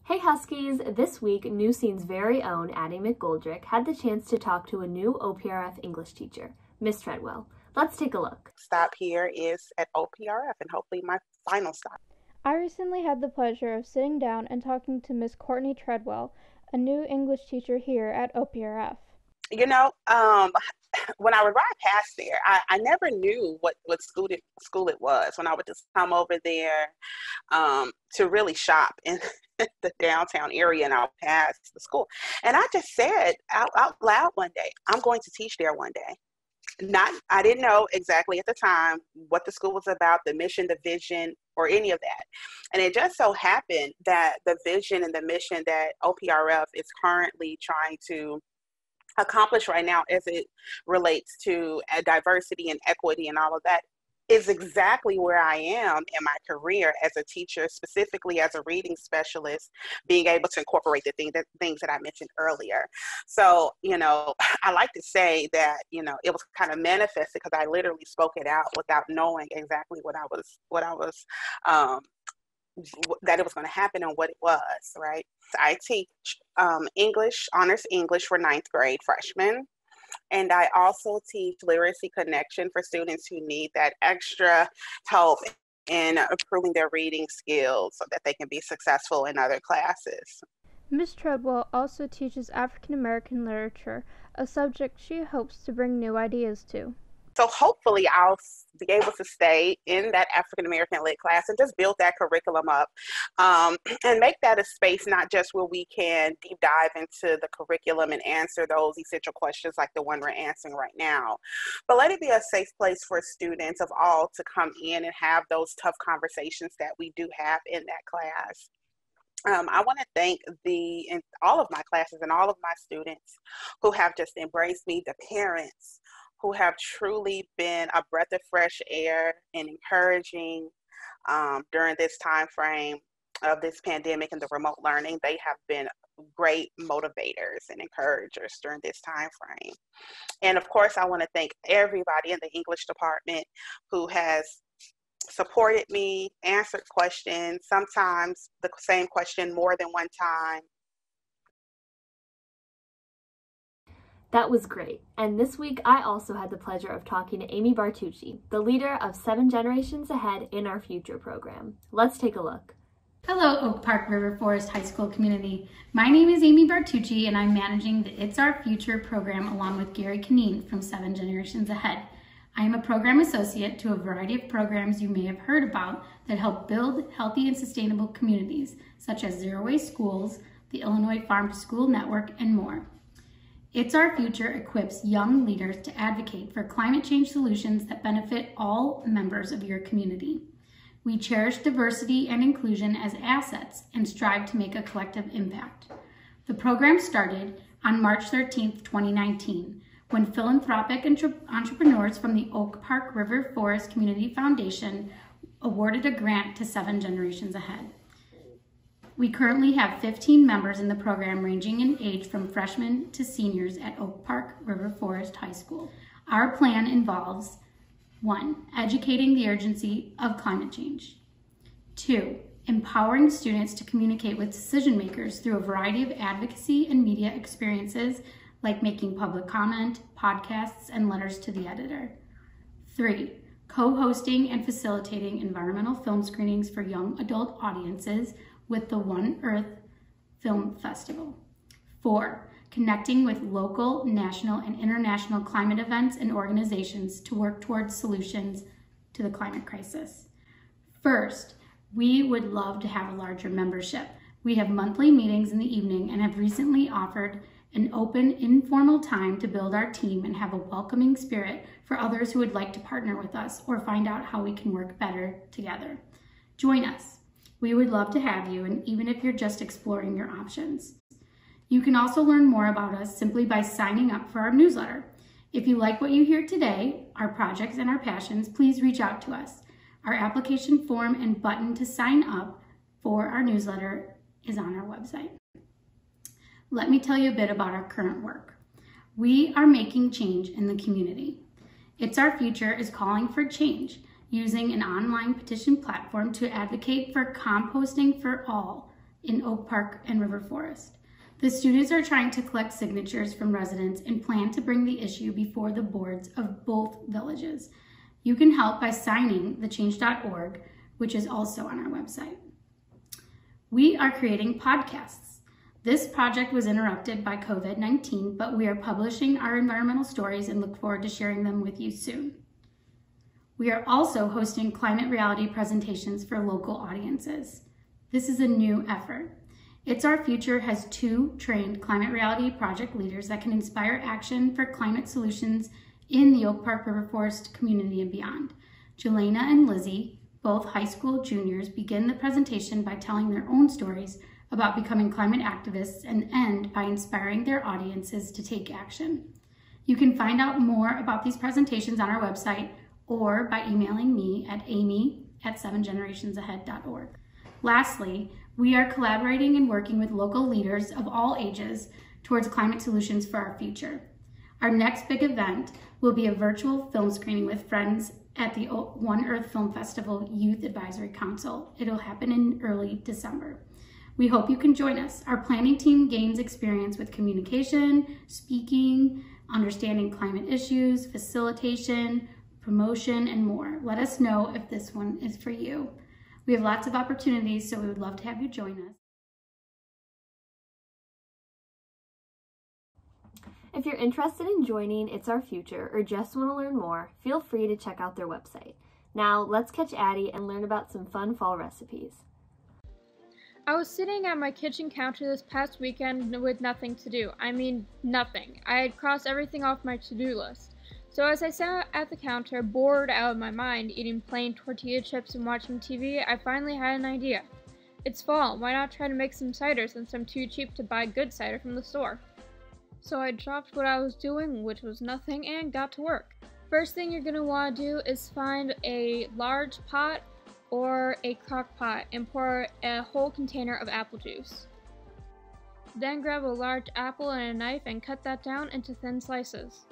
Hey Huskies! This week, Newscene's very own Addie McGoldrick had the chance to talk to a new OPRF English teacher, Miss Treadwell. Let's take a look. Stop here is at OPRF and hopefully my final stop. I recently had the pleasure of sitting down and talking to Miss Courtney Treadwell, a new English teacher here at OPRF. You know, when I would ride past there, I never knew what school it was when I would just come over there to really shop in the downtown area, and I'll pass the school. And I just said out loud one day, I'm going to teach there one day. I didn't know exactly at the time what the school was about, the mission, the vision, or any of that. And it just so happened that the vision and the mission that OPRF is currently trying to accomplish right now as it relates to diversity and equity and all of that is exactly where I am in my career as a teacher, specifically as a reading specialist, being able to incorporate the things that I mentioned earlier. So, I like to say that, it was kind of manifested because I literally spoke it out without knowing exactly that it was going to happen and what it was, right? So I teach honors English for 9th grade freshmen. And I also teach literacy connection for students who need that extra help in improving their reading skills so that they can be successful in other classes. Ms. Treadwell also teaches African American literature, a subject she hopes to bring new ideas to. So hopefully I'll be able to stay in that African American lit class and just build that curriculum up and make that a space not just where we can deep dive into the curriculum and answer those essential questions like the one we're answering right now, but let it be a safe place for students of all to come in and have those tough conversations that we do have in that class. I want to thank in all of my classes and all of my students who have just embraced me, the parents who have truly been a breath of fresh air and encouraging during this time frame of this pandemic and the remote learning. They have been great motivators and encouragers during this time frame. And of course, I want to thank everybody in the English department who has supported me, answered questions, sometimes the same question more than one time. That was great. And this week, I also had the pleasure of talking to Amy Bartucci, the leader of 7 Generations Ahead in Our Future program. Let's take a look. Hello, Oak Park River Forest High School community. My name is Amy Bartucci, and I'm managing the It's Our Future program along with Gary Canine from 7 Generations Ahead. I am a program associate to a variety of programs you may have heard about that help build healthy and sustainable communities, such as Zero Waste Schools, the Illinois Farm to School Network, and more. It's Our Future equips young leaders to advocate for climate change solutions that benefit all members of your community. We cherish diversity and inclusion as assets and strive to make a collective impact. The program started on March 13, 2019, when philanthropic entrepreneurs from the Oak Park River Forest Community Foundation awarded a grant to 7 Generations Ahead. We currently have 15 members in the program ranging in age from freshmen to seniors at Oak Park River Forest High School. Our plan involves 1. Educating the urgency of climate change. 2. Empowering students to communicate with decision makers through a variety of advocacy and media experiences like making public comment, podcasts, and letters to the editor. 3. Co-hosting and facilitating environmental film screenings for young adult audiences with the One Earth Film Festival. 4. Connecting with local, national, and international climate events and organizations to work towards solutions to the climate crisis. First, we would love to have a larger membership. We have monthly meetings in the evening and have recently offered an open, informal time to build our team and have a welcoming spirit for others who would like to partner with us or find out how we can work better together. Join us. We would love to have you, and even if you're just exploring your options. You can also learn more about us simply by signing up for our newsletter. If you like what you hear today, our projects and our passions, please reach out to us. Our application form and button to sign up for our newsletter is on our website. Let me tell you a bit about our current work. We are making change in the community. It's Our Future is calling for change, using an online petition platform to advocate for composting for all in Oak Park and River Forest. The students are trying to collect signatures from residents and plan to bring the issue before the boards of both villages. You can help by signing the change.org, which is also on our website. We are creating podcasts. This project was interrupted by COVID-19, but we are publishing our environmental stories and look forward to sharing them with you soon. We are also hosting climate reality presentations for local audiences. This is a new effort. It's Our Future has 2 trained climate reality project leaders that can inspire action for climate solutions in the Oak Park River Forest community and beyond. Jelena and Lizzie, both high school juniors, begin the presentation by telling their own stories about becoming climate activists and end by inspiring their audiences to take action. You can find out more about these presentations on our website or by emailing me at amy@7generationsahead.org. Lastly, we are collaborating and working with local leaders of all ages towards climate solutions for our future. Our next big event will be a virtual film screening with friends at the One Earth Film Festival Youth Advisory Council. It'll happen in early December. We hope you can join us. Our planning team gains experience with communication, speaking, understanding climate issues, facilitation, promotion, and more. Let us know if this one is for you. We have lots of opportunities, so we would love to have you join us. If you're interested in joining It's Our Future or just want to learn more, feel free to check out their website. Now, let's catch Addie and learn about some fun fall recipes. I was sitting at my kitchen counter this past weekend with nothing to do. I mean, nothing. I had crossed everything off my to-do list. So as I sat at the counter, bored out of my mind, eating plain tortilla chips and watching TV, I finally had an idea. It's fall, why not try to make some cider since I'm too cheap to buy good cider from the store? So I dropped what I was doing, which was nothing, and got to work. First thing you're going to want to do is find a large pot or a crock pot and pour a whole container of apple juice. Then grab a large apple and a knife and cut that down into thin slices.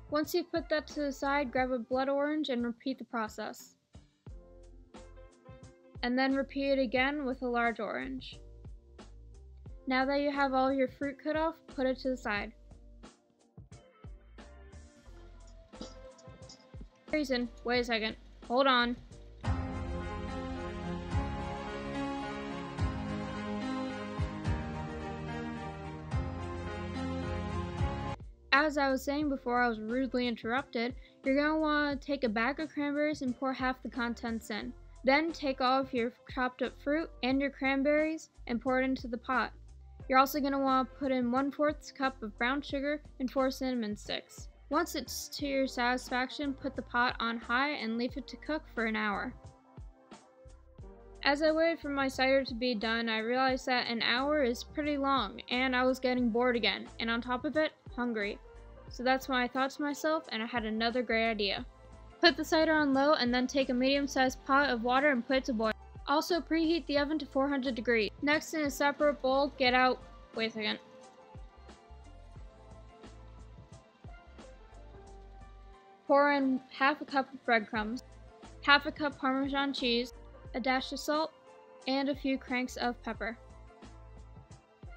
Once you've put that to the side, grab a blood orange and repeat the process. And then repeat it again with a large orange. Now that you have all your fruit cut off, put it to the side. Wait a second. Hold on. As I was saying before I was rudely interrupted, you're going to want to take a bag of cranberries and pour half the contents in. Then take all of your chopped up fruit and your cranberries and pour it into the pot. You're also going to want to put in 1/4 cup of brown sugar and 4 cinnamon sticks. Once it's to your satisfaction, put the pot on high and leave it to cook for an hour. As I waited for my cider to be done, I realized that an hour is pretty long, and I was getting bored again, and on top of it, hungry. So that's when I thought to myself, and I had another great idea. Put the cider on low, and then take a medium-sized pot of water and put it to boil. Also preheat the oven to 400 degrees. Next, in a separate bowl, wait a second. Pour in half a cup of breadcrumbs, half a cup Parmesan cheese, a dash of salt, and a few cranks of pepper.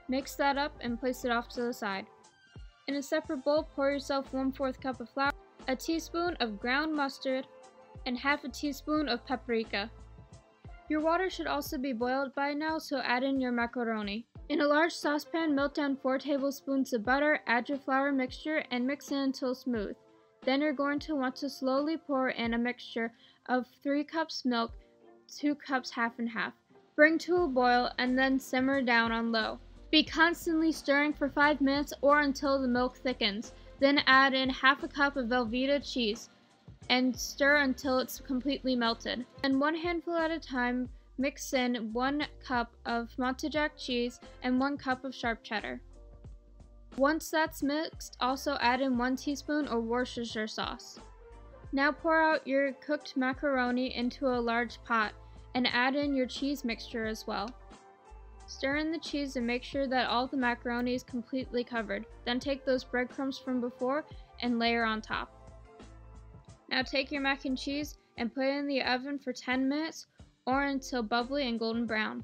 Mix that up and place it off to the side. In a separate bowl, pour yourself 1/4 cup of flour, a teaspoon of ground mustard, and half a teaspoon of paprika. Your water should also be boiled by now, so add in your macaroni. In a large saucepan, melt down 4 tablespoons of butter, add your flour mixture, and mix it until smooth. Then you're going to want to slowly pour in a mixture of 3 cups milk, 2 cups half and half. Bring to a boil and then simmer down on low. Be constantly stirring for 5 minutes or until the milk thickens. Then add in half a cup of Velveeta cheese and stir until it's completely melted. Then 1 handful at a time, mix in 1 cup of Montajac cheese and 1 cup of sharp cheddar. Once that's mixed, also add in 1 teaspoon of Worcestershire sauce. Now pour out your cooked macaroni into a large pot and add in your cheese mixture as well. Stir in the cheese and make sure that all the macaroni is completely covered. Then take those breadcrumbs from before and layer on top. Now take your mac and cheese, and put it in the oven for 10 minutes or until bubbly and golden brown.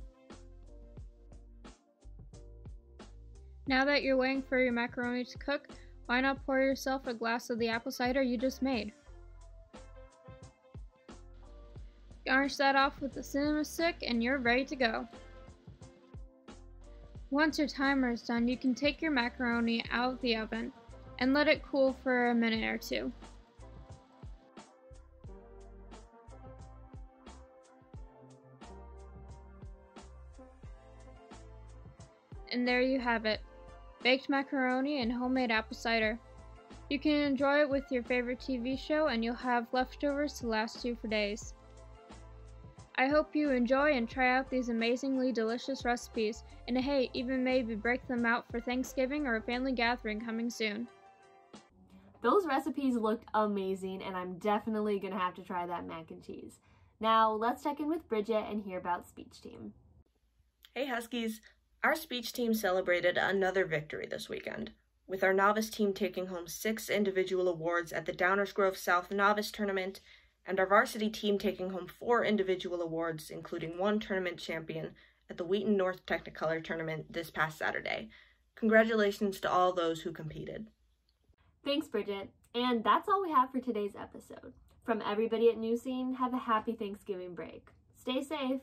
Now that you're waiting for your macaroni to cook, why not pour yourself a glass of the apple cider you just made? Garnish that off with a cinnamon stick and you're ready to go. Once your timer is done, you can take your macaroni out of the oven and let it cool for a minute or two. And there you have it, baked macaroni and homemade apple cider. You can enjoy it with your favorite TV show and you'll have leftovers to last you for days. I hope you enjoy and try out these amazingly delicious recipes, and hey, even maybe break them out for Thanksgiving or a family gathering coming soon. Those recipes looked amazing, and I'm definitely gonna have to try that mac and cheese. Now, let's check in with Bridget and hear about speech team. Hey Huskies! Our speech team celebrated another victory this weekend, with our novice team taking home 6 individual awards at the Downers Grove South Novice Tournament, and our varsity team taking home 4 individual awards, including 1 tournament champion at the Wheaton North Technicolor Tournament this past Saturday. Congratulations to all those who competed. Thanks, Bridget. And that's all we have for today's episode. From everybody at Newscene, have a happy Thanksgiving break. Stay safe.